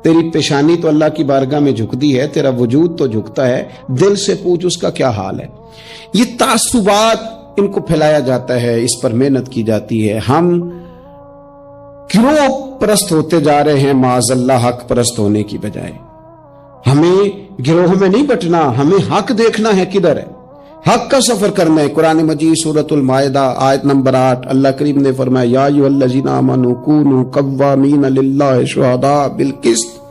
تیری پیشانی تو اللہ کی بارگاہ میں جھکتی ہے، تیرا وجود تو جھکتا ہے، دل سے پوچھ اس کا کیا حال ہے۔ یہ تعصبات ان کو پھیلایا جاتا ہے، اس پر محنت کی جاتی ہے. ہم گروہ پرست ہوتے جا رہے ہیں معاذ اللہ حق پرست ہونے کی بجائے. ہمیں گروہ میں نہیں بٹنا، ہمیں حق دیکھنا ہے کدھر ہے، حق کا سفر کرنا ہے. قرآن مجید سورۃ المائدہ آیت نمبر 8 اللہ کریم نے فرمایا یا ایھا الذین آمنوا کونوا قوامین للہ شہداء بالقسط.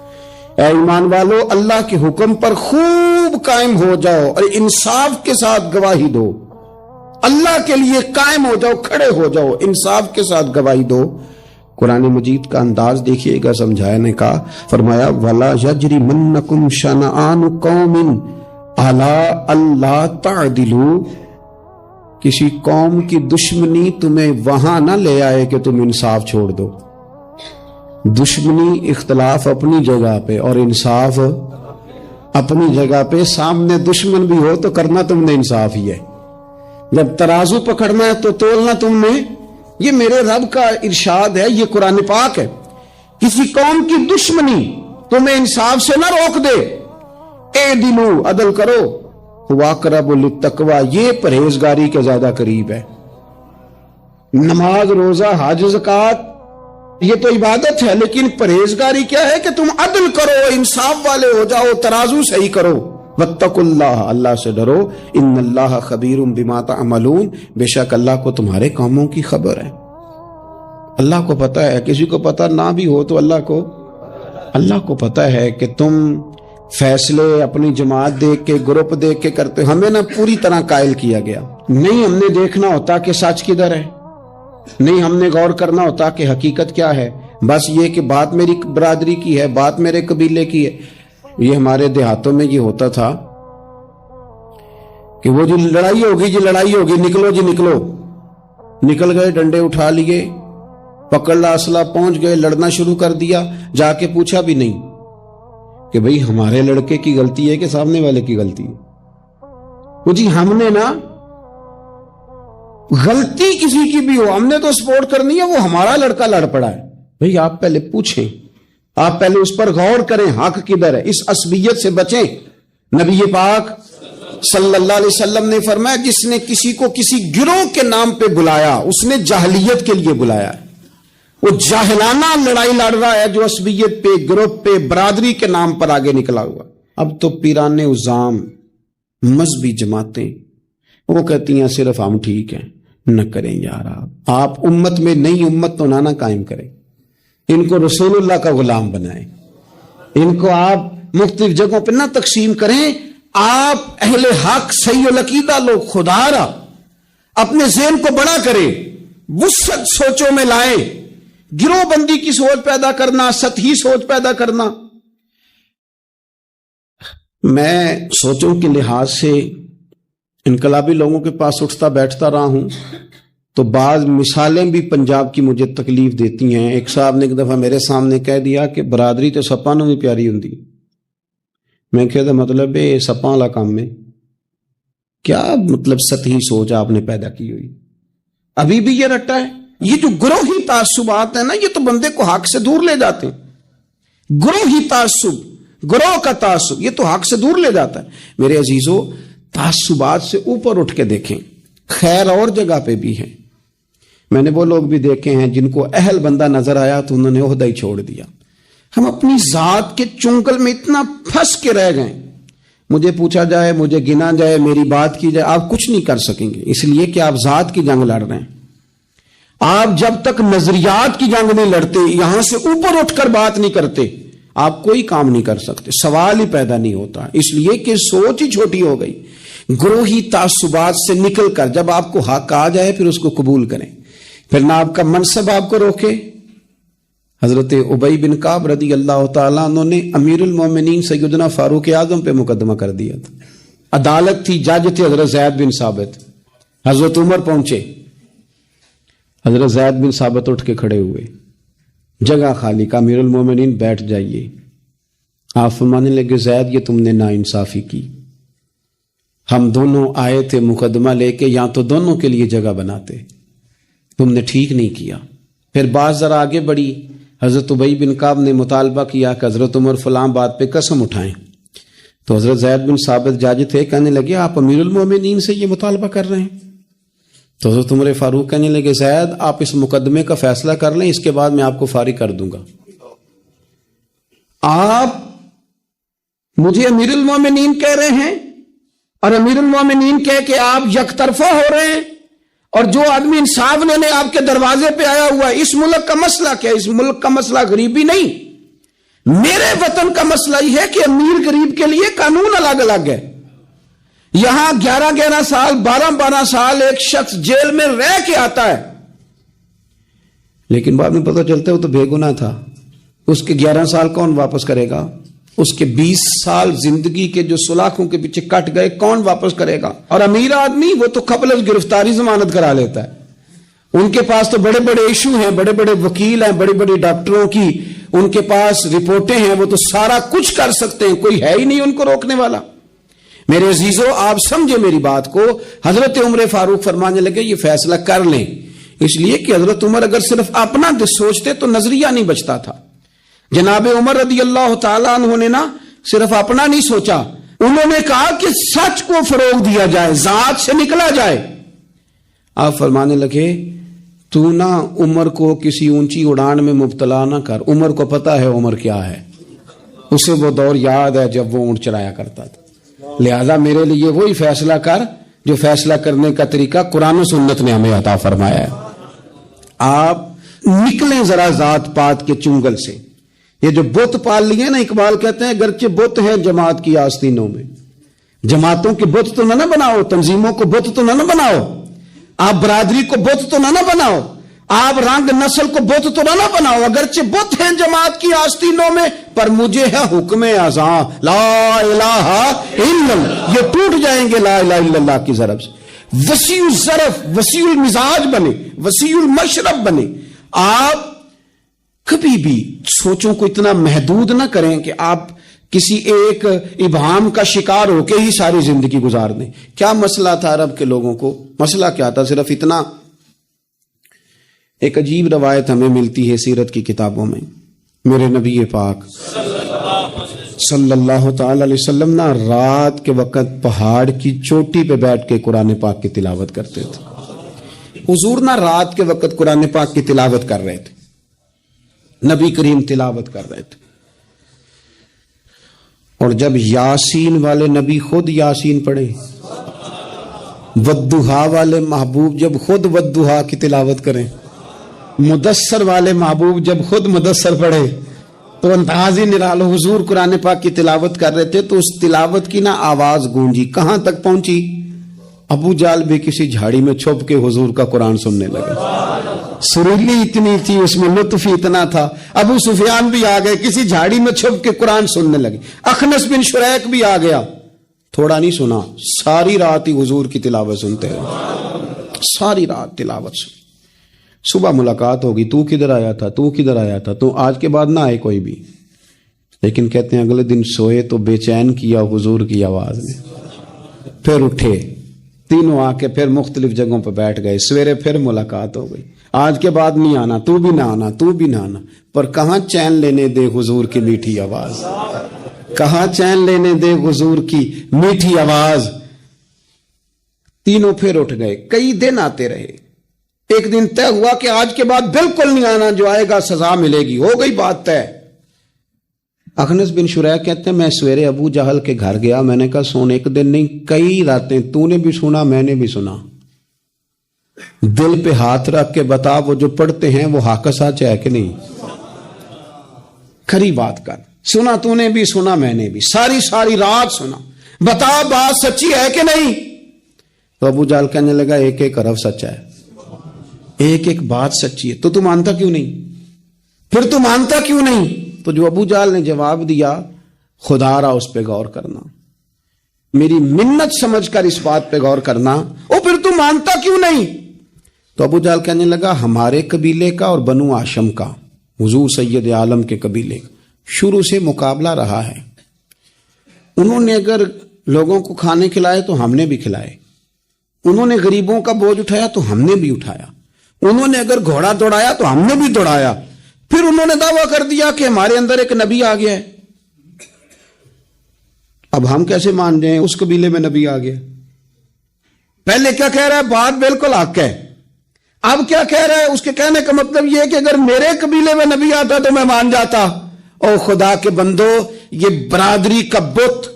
اے ایمان والو اللہ کے حکم پر خوب قائم ہو جاؤ اور انصاف کے ساتھ گواہی دو. اللہ کے لیے قائم ہو جاؤ، کھڑے ہو جاؤ، انصاف کے ساتھ گواہی دو. قرآن مجید کا انداز دیکھیے گا سمجھانے کا. فرمایا وَلَا يَجْرِمَنَّكُمْ شَنَآنُ قَوْمٍ عَلَىٰ أَلَّا تَعْدِلُوا. کسی قوم کی دشمنی تمہیں وہاں نہ لے آئے کہ تم انصاف چھوڑ دو. دشمنی اختلاف اپنی جگہ پہ اور انصاف اپنی جگہ پہ. سامنے دشمن بھی ہو تو کرنا تم نے انصاف ہی ہے. جب ترازو پکڑنا ہے تو تولنا تم نے. یہ میرے رب کا ارشاد ہے، یہ قرآن پاک ہے. کسی قوم کی دشمنی تمہیں انصاف سے نہ روک دے. اعدلوا، عدل کرو. واقرب للتقوی، یہ پرہیزگاری کے زیادہ قریب ہے. نماز، روزہ، حج، زکوٰۃ یہ تو عبادت ہے، لیکن پرہیزگاری کیا ہے کہ تم عدل کرو، انصاف والے ہو جاؤ، ترازو صحیح کرو. واتقوا اللہ، اللہ سے ڈرو. ان اللہ خبیر بما تعملون، بے شک اللہ کو تمہارے کاموں کی خبر ہے. اللہ کو پتہ ہے. کسی کو پتہ نہ بھی ہو تو اللہ کو پتہ ہے کہ تم فیصلے اپنی جماعت دیکھ کے، گروپ دیکھ کے کرتے ہو. ہمیں نہ پوری طرح قائل کیا گیا. نہیں ہم نے دیکھنا ہوتا کہ سچ کدھر ہے، نہیں ہم نے غور کرنا ہوتا کہ حقیقت کیا ہے. بس یہ کہ بات میری برادری کی ہے، بات میرے قبیلے کی ہے. یہ ہمارے دیہاتوں میں یہ ہوتا تھا کہ وہ جو لڑائی ہوگی نکلو جی نکلو. نکل گئے، ڈنڈے اٹھا لیے، پکڑ لا اسلحہ، پہنچ گئے، لڑنا شروع کر دیا. جا کے پوچھا بھی نہیں کہ بھئی ہمارے لڑکے کی غلطی ہے کہ سامنے والے کی غلطی ہے. وہ جی ہم نے نا غلطی کسی کی بھی ہو ہم نے تو سپورٹ کرنی ہے، وہ ہمارا لڑکا لڑ پڑا ہے. بھئی آپ پہلے پوچھیں، آپ پہلے اس پر غور کریں حق کدھر ہے. اس عصبیت سے بچیں. نبی پاک صلی اللہ علیہ وسلم نے فرمایا جس نے کسی کو کسی گروہ کے نام پہ بلایا اس نے جاہلیت کے لیے بلایا ہے. وہ جاہلانہ لڑائی لڑ رہا ہے جو عصبیت پہ، گروپ پہ، برادری کے نام پر آگے نکلا ہوا. اب تو پیران عظام، مذہبی جماعتیں وہ کہتی ہیں صرف ہم ٹھیک ہیں. نہ کریں یار، آپ امت میں نئی امت تو نہ قائم کریں. ان کو رسول اللہ کا غلام بنائیں. ان کو آپ مختلف جگہوں پہ نہ تقسیم کریں. آپ اہل حق صحیح العقیدہ لوگ، خدا را اپنے ذہن کو بڑا کریں، وسعت سوچوں میں لائیں. گروہ بندی کی سوچ پیدا کرنا، سطحی سوچ پیدا کرنا. میں سوچوں کے لحاظ سے انقلابی لوگوں کے پاس اٹھتا بیٹھتا رہا ہوں تو بعض مثالیں بھی پنجاب کی مجھے تکلیف دیتی ہیں. ایک صاحب نے ایک دفعہ میرے سامنے کہہ دیا کہ برادری تو سپاں نوں بھی پیاری ہوندی. میں کہتا مطلب ہے سپاں والا کام میں کیا مطلب سطحی سوچ آپ نے پیدا کی ہوئی. ابھی بھی یہ رٹا ہے. یہ جو گروہی تعصبات ہیں نا، یہ تو بندے کو حق سے دور لے جاتے ہیں. گروہی تعصب، گروہ کا تعصب یہ تو حق سے دور لے جاتا ہے. میرے عزیزو، تعصبات سے اوپر اٹھ کے دیکھیں. خیر اور جگہ پہ بھی ہیں. میں نے وہ لوگ بھی دیکھے ہیں جن کو اہل بندہ نظر آیا تو انہوں نے عہدہ ہی چھوڑ دیا. ہم اپنی ذات کے چنگل میں اتنا پھنس کے رہ گئے. مجھے پوچھا جائے، مجھے گنا جائے، میری بات کی جائے، آپ کچھ نہیں کر سکیں گے. اس لیے کہ آپ ذات کی جنگ لڑ رہے ہیں. آپ جب تک نظریات کی جنگ نہیں لڑتے، یہاں سے اوپر اٹھ کر بات نہیں کرتے، آپ کوئی کام نہیں کر سکتے. سوال ہی پیدا نہیں ہوتا، اس لیے کہ سوچ ہی چھوٹی ہو گئی. گروہی تعصبات سے نکل کر جب آپ کو حق آ جائے پھر اس کو قبول کریں. پھر نہ آپ کا منصب آپ کو روکے. حضرت ابی بن کعب رضی اللہ تعالیٰ عنہ نے امیر المومنین سیدنا فاروق اعظم پہ مقدمہ کر دیا تھا. عدالت تھی، جج تھے حضرت زید بن ثابت. حضرت عمر پہنچے، حضرت زید بن ثابت اٹھ کے کھڑے ہوئے، جگہ خالی کا. امیر المومنین بیٹھ جائیے. آپ فرمانے لگے زید یہ تم نے ناانصافی کی. ہم دونوں آئے تھے مقدمہ لے کے، یا تو دونوں کے لیے جگہ بناتے، تم نے ٹھیک نہیں کیا. پھر بات ذرا آگے بڑھی. حضرت ابی بن کعب نے مطالبہ کیا کہ حضرت عمر فلاں بات پہ قسم اٹھائیں. تو حضرت زید بن ثابت جاج تھے، کہنے لگے آپ امیر المومنین سے یہ مطالبہ کر رہے ہیں؟ تو حضرت عمر فاروق کہنے لگے زید آپ اس مقدمے کا فیصلہ کر لیں، اس کے بعد میں آپ کو فارغ کر دوں گا۔ آپ مجھے امیر المومنین کہہ رہے ہیں، اور امیر المومنین کہہ کہ آپ یک طرفہ ہو رہے ہیں، اور جو آدمی انصاف لینے آپ کے دروازے پہ آیا ہوا ہے، اس ملک کا مسئلہ کیا ہے؟ اس ملک کا مسئلہ غریبی نہیں، میرے وطن کا مسئلہ یہ ہے کہ امیر غریب کے لیے قانون الگ الگ ہے۔ یہاں 11 سال 12 سال ایک شخص جیل میں رہ کے آتا ہے، لیکن بعد میں پتہ چلتا ہے وہ تو بے گناہ تھا، اس کے 11 سال کون واپس کرے گا؟ اس کے 20 سال زندگی کے جو سلاخوں کے پیچھے کٹ گئے کون واپس کرے گا؟ اور امیر آدمی وہ تو قبل از گرفتاری ضمانت کرا لیتا ہے، ان کے پاس تو بڑے بڑے ایشو ہیں، بڑے بڑے وکیل ہیں، بڑے بڑے ڈاکٹروں کی ان کے پاس رپورٹیں ہیں، وہ تو سارا کچھ کر سکتے ہیں، کوئی ہے ہی نہیں ان کو روکنے والا۔ میرے عزیزو آپ سمجھے میری بات کو، حضرت عمر فاروق فرمانے لگے یہ فیصلہ کر لیں، اس لیے کہ حضرت عمر اگر صرف اپنا سوچتے تو نظریہ نہیں بچتا تھا۔ جناب عمر رضی اللہ تعالیٰ عنہ نے نا صرف اپنا نہیں سوچا، انہوں نے کہا کہ سچ کو فروغ دیا جائے، ذات سے نکلا جائے۔ آپ فرمانے لگے تو نا عمر کو کسی اونچی اڑان میں مبتلا نہ کر، عمر کو پتا ہے عمر کیا ہے، اسے وہ دور یاد ہے جب وہ اونٹ چلایا کرتا تھا، لہذا میرے لیے وہی فیصلہ کر جو فیصلہ کرنے کا طریقہ قرآن و سنت نے ہمیں عطا فرمایا ہے۔ آپ نکلیں ذرا ذات پات کے چنگل سے، یہ جو بت پال لیے نا، اقبال کہتے ہیں اگرچہ بت ہیں جماعت کی آستینوں میں، جماعتوں کے بت تو نہ بناؤ، تنظیموں کو بت تو نہ بناؤ، آپ برادری کو بت تو نہ بناؤ، آپ رنگ نسل کو بت تو نہ بناؤ، اگرچہ بت ہیں جماعت کی آستینوں میں، پر مجھے ہے حکم اذاں لا الہ الا اللہ، یہ ٹوٹ جائیں گے لا الہ الا اللہ کی ضرب سے۔ وسیع الظرف، وسیع المزاج بنے، وسیع المشرب بنے۔ آپ کبھی بھی سوچوں کو اتنا محدود نہ کریں کہ آپ کسی ایک ابہام کا شکار ہو کے ہی ساری زندگی گزار دیں۔ کیا مسئلہ تھا عرب کے لوگوں کو؟ مسئلہ کیا تھا؟ صرف اتنا، ایک عجیب روایت ہمیں ملتی ہے سیرت کی کتابوں میں، میرے نبی پاک صلی اللہ تعالی علیہ وسلم نا رات کے وقت پہاڑ کی چوٹی پہ بیٹھ کے قرآن پاک کی تلاوت کرتے تھے۔ حضور نا رات کے وقت قرآن پاک کی تلاوت کر رہے تھے، نبی کریم تلاوت کر رہے تھے، اور جب یاسین والے نبی خود یاسین پڑھے، والضحیٰ والے محبوب جب خود والضحیٰ کی تلاوت کریں، مدثر والے محبوب جب خود مدثر پڑھے، تو انداز ہی نرالو۔ حضور قرآن پاک کی تلاوت کر رہے تھے تو اس تلاوت کی نا آواز گونجی، کہاں تک پہنچی؟ ابو جال بھی کسی جھاڑی میں چھپ کے حضور کا قرآن سننے لگے، سریلی اتنی تھی اس میں، لطف اتنا تھا۔ ابو سفیان بھی آ گئے، کسی جھاڑی میں چھپ کے قرآن سننے لگے۔ اخنس بن شریک بھی آ گیا، تھوڑا نہیں سنا، ساری رات ہی حضور کی تلاوت سنتے رہے، ساری رات تلاوت سن۔ صبح ملاقات ہوگی، تو کدھر آیا تھا، تو کدھر آیا تھا، تو آج کے بعد نہ آئے کوئی بھی، لیکن کہتے ہیں اگلے دن سوئے تو بے چین کیا حضور کی آواز نے، پھر اٹھے، تینوں آ کے پھر مختلف جگہوں پہ بیٹھ گئے، سویرے پھر ملاقات ہو گئی، آج کے بعد نہیں آنا، تو بھی نہ آنا، تو بھی نہ آنا، پر کہاں چین لینے دے حضور کی میٹھی آواز، کہاں چین لینے دے حضور کی میٹھی آواز۔ تینوں پھر اٹھ گئے، کئی دن آتے رہے، ایک دن طے ہوا کہ آج کے بعد بالکل نہیں آنا، جو آئے گا سزا ملے گی، ہو گئی بات طے۔ اخنس بن شریک کہتے ہیں میں سویرے ابو جہل کے گھر گیا، میں نے کہا سن، ایک دن نہیں کئی راتیں تو نے بھی سنا میں نے بھی سنا، دل پہ ہاتھ رکھ کے بتا وہ جو پڑھتے ہیں وہ حق سچ ہے کہ نہیں، کھری بات کر، سنا تو نے بھی سنا میں نے بھی، ساری رات سنا، بتا بات سچی ہے کہ نہیں؟ تو ابو جہل کہنے لگا ایک ایک حرف سچا ہے، ایک ایک بات سچی ہے، تو تم مانتا کیوں نہیں؟ پھر تو مانتا کیوں نہیں؟ تو جو ابو جہل نے جواب دیا، خدا را اس پہ غور کرنا، میری منت سمجھ کر اس بات پہ غور کرنا، او پھر تو مانتا کیوں نہیں؟ تو ابو جہل کہنے لگا ہمارے قبیلے کا اور بنو ہاشم کا، حضور سید عالم کے قبیلے کا شروع سے مقابلہ رہا ہے، انہوں نے اگر لوگوں کو کھانے کھلائے تو ہم نے بھی کھلائے، انہوں نے غریبوں کا بوجھ اٹھایا تو ہم نے بھی اٹھایا، انہوں نے اگر گھوڑا دوڑایا تو ہم نے بھی دوڑایا، پھر انہوں نے دعویٰ کر دیا کہ ہمارے اندر ایک نبی آ گیا ہے، اب ہم کیسے مان جائیں اس قبیلے میں نبی آ گیا؟ پہلے کیا کہہ رہا ہے؟ بات بالکل حق ہے. اب کیا کہہ رہا ہے؟ اس کے کہنے کا مطلب یہ ہے کہ اگر میرے قبیلے میں نبی آتا تو میں مان جاتا. او خدا کے بندو، یہ برادری کا بت،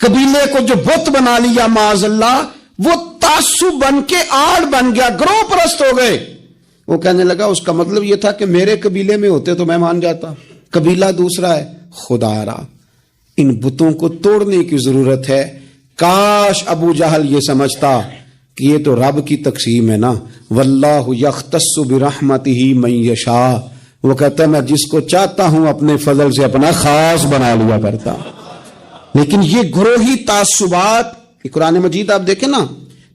قبیلے کو جو بت بنا لیا معاذ اللہ، وہ تعصب بن کے آڑ بن گیا، گروہ پرست ہو گئے. وہ کہنے لگا اس کا مطلب یہ تھا کہ میرے قبیلے میں ہوتے تو میں مان جاتا. قبیلہ دوسرا ہے. خدا را، ان بتوں کو توڑنے کی ضرورت ہے. کاش ابو جہل یہ سمجھتا کہ یہ تو رب کی تقسیم ہے نا، واللہ یختص برحمتہ من یشاء. وہ کہتا ہے میں جس کو چاہتا ہوں اپنے فضل سے اپنا خاص بنا لیا کرتا. لیکن یہ گروہی تعصبات، قرآن مجید آپ دیکھیں نا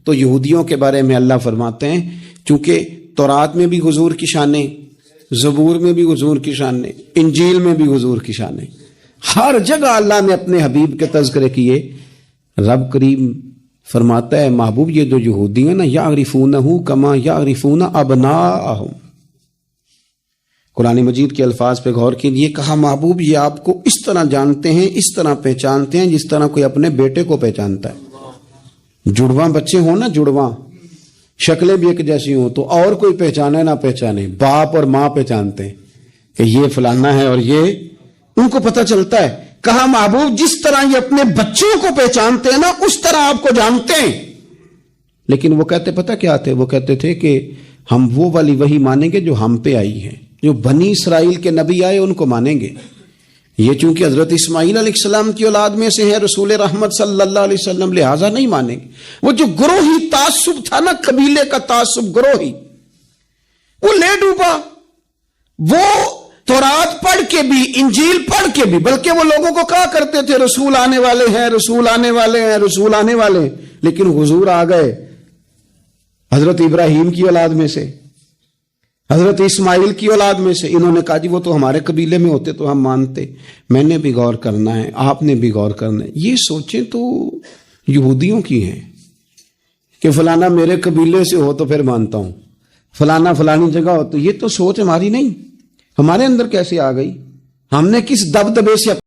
تو یہودیوں کے بارے میں اللہ فرماتے ہیں چونکہ تورات میں بھی حضور کی شانیں، زبور میں بھی حضور کی شانیں، انجیل میں بھی حضور کی شانیں، ہر جگہ اللہ نے اپنے حبیب کے تذکرے کیے. رب کریم فرماتا ہے محبوب یہ جو یہودی ہیں نا، یعرفونہ کما یعرفون ابناءہم. قرآن مجید کے الفاظ پہ غور کیجیے. کہا محبوب یہ آپ کو اس طرح جانتے ہیں، اس طرح پہچانتے ہیں جس طرح کوئی اپنے بیٹے کو پہچانتا ہے. جڑواں بچے ہوں نا، جڑواں شکلیں بھی ایک جیسی ہوں تو اور کوئی پہچانے نہ پہچانے، باپ اور ماں پہچانتے ہیں کہ یہ فلانا ہے، اور یہ ان کو پتہ چلتا ہے. کہا محبوب جس طرح یہ اپنے بچوں کو پہچانتے ہیں نا، اس طرح آپ کو جانتے ہیں. لیکن وہ کہتے پتہ کیا تھے؟ وہ کہتے تھے کہ ہم وہ والی وحی مانیں گے جو ہم پہ آئی ہے، جو بنی اسرائیل کے نبی آئے ان کو مانیں گے. یہ چونکہ حضرت اسماعیل علیہ السلام کی اولاد میں سے ہے رسول رحمت صلی اللہ علیہ وسلم، لہٰذا نہیں مانیں گے. وہ جو گروہی تعصب تھا نا، قبیلے کا تعصب گروہی، وہ لے ڈوبا. وہ تورات پڑھ کے بھی، انجیل پڑھ کے بھی، بلکہ وہ لوگوں کو کہا کرتے تھے رسول آنے والے ہیں، رسول آنے والے ہیں، رسول آنے والے ہیں. لیکن حضور آ گئے حضرت ابراہیم کی اولاد میں سے، حضرت اسماعیل کی اولاد میں سے. انہوں نے کہا جی وہ تو ہمارے قبیلے میں ہوتے تو ہم مانتے. میں نے بھی غور کرنا ہے، آپ نے بھی غور کرنا ہے. یہ سوچیں تو یہودیوں کی ہیں کہ فلانا میرے قبیلے سے ہو تو پھر مانتا ہوں، فلانا فلانی جگہ ہو تو. یہ تو سوچ ہماری نہیں، ہمارے اندر کیسے آ گئی؟ ہم نے کس دبدبے سے